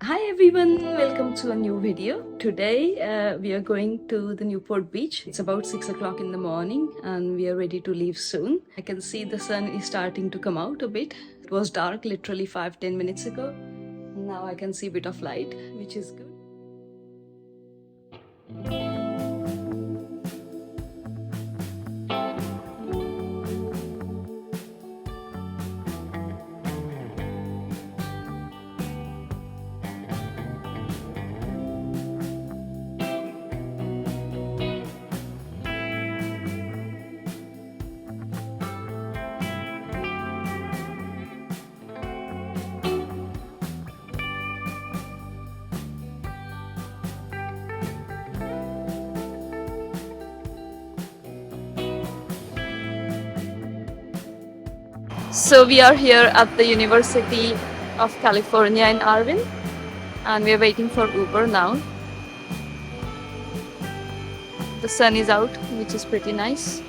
Hi everyone, welcome to a new video. Today we are going to the Newport Beach. It's about 6 o'clock in the morning and we are ready to leave soon. I can see the sun is starting to come out a bit. It was dark literally 5-10 minutes ago. Now I can see a bit of light, which is good. So we are here at the University of California in Irvine and we are waiting for Uber now. The sun is out, which is pretty nice.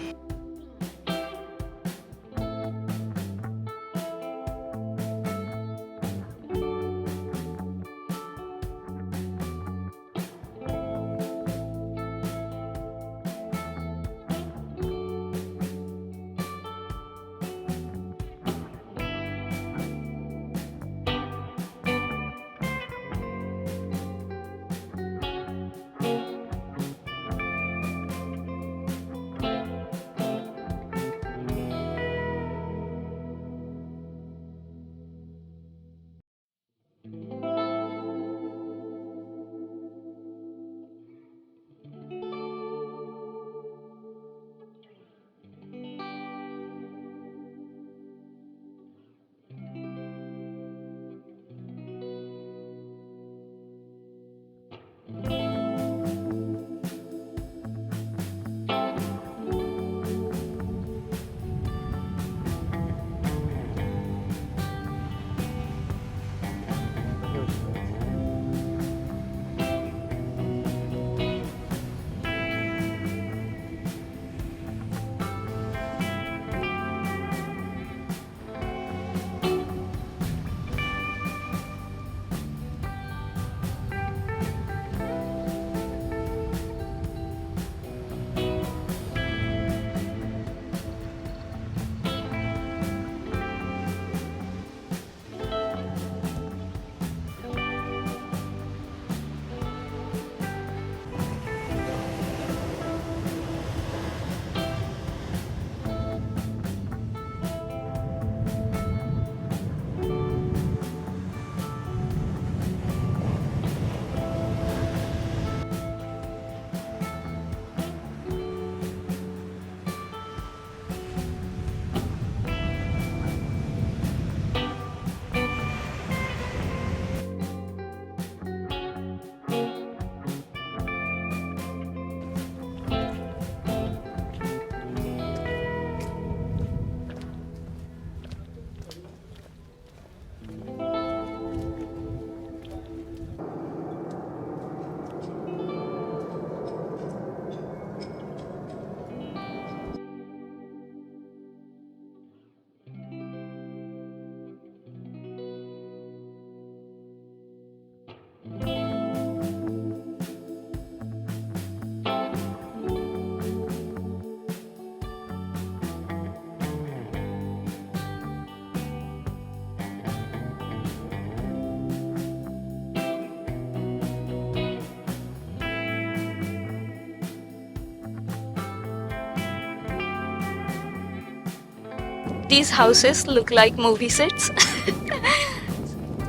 These houses look like movie sets.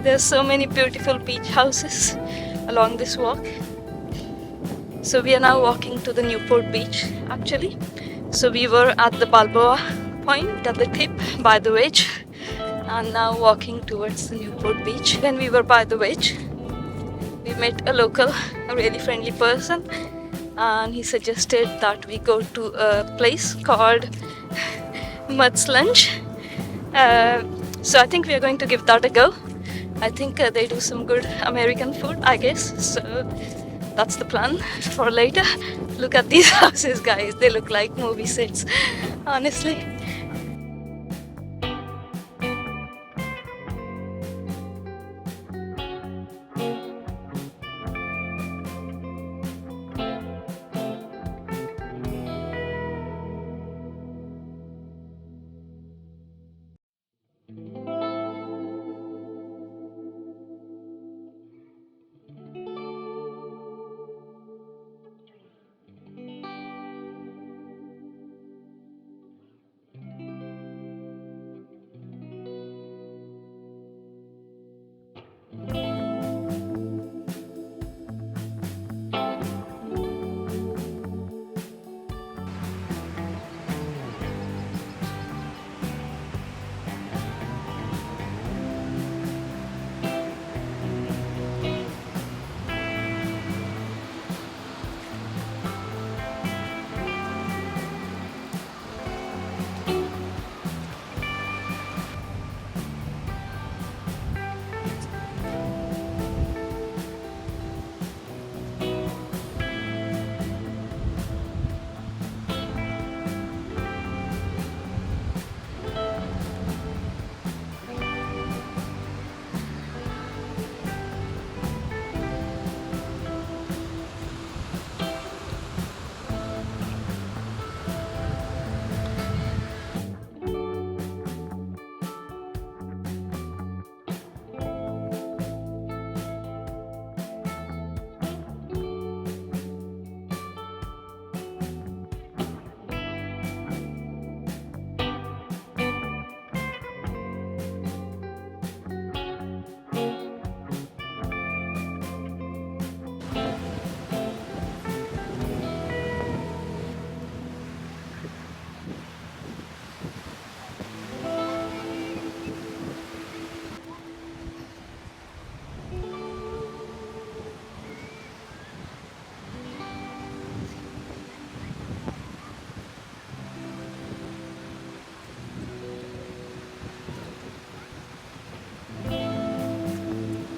There's so many beautiful beach houses along this walk. So we are now walking to the Newport Beach actually. So we were at the Balboa point at the tip by the wedge and now walking towards the Newport Beach. When we were by the wedge, we met a local, a really friendly person, and he suggested that we go to a place called Mud's Lunch. So I think we are going to give that a go. I think they do some good American food, I guess. So that's the plan for later. Look at these houses, guys. They look like movie sets, honestly.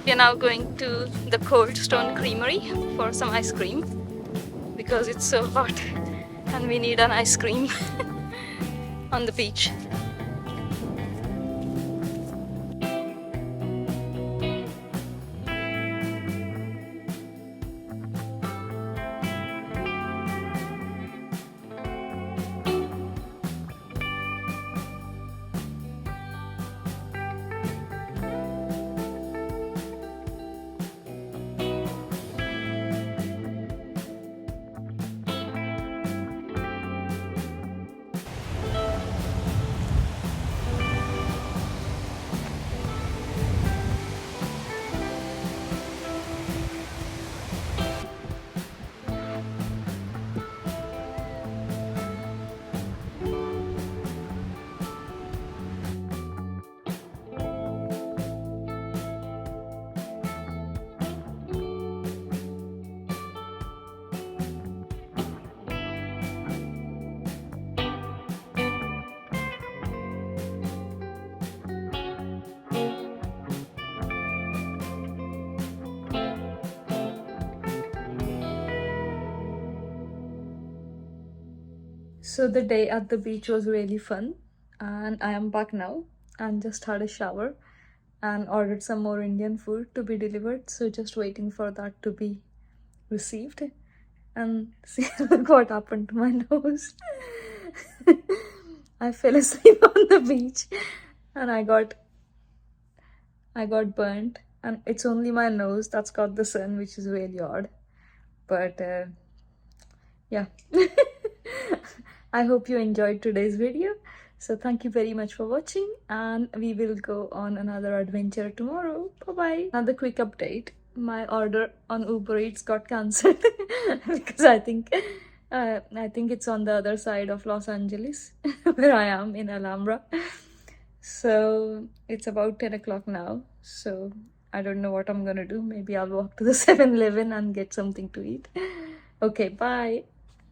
We are now going to the Cold Stone Creamery for some ice cream because it's so hot and we need an ice cream on the beach. So the day at the beach was really fun, and I am back now and just had a shower and ordered some more Indian food to be delivered. So just waiting for that to be received. And see, look what happened to my nose. I fell asleep on the beach and I got burnt, and it's only my nose that's got the sun, which is really odd. But yeah. I hope you enjoyed today's video. So thank you very much for watching, and we will go on another adventure tomorrow. Bye bye. Another quick update. My order on Uber Eats got cancelled because I think it's on the other side of Los Angeles where I am in Alhambra. So it's about 10 o'clock now. So I don't know what I'm gonna do. Maybe I'll walk to the 7-Eleven and get something to eat. Okay, bye.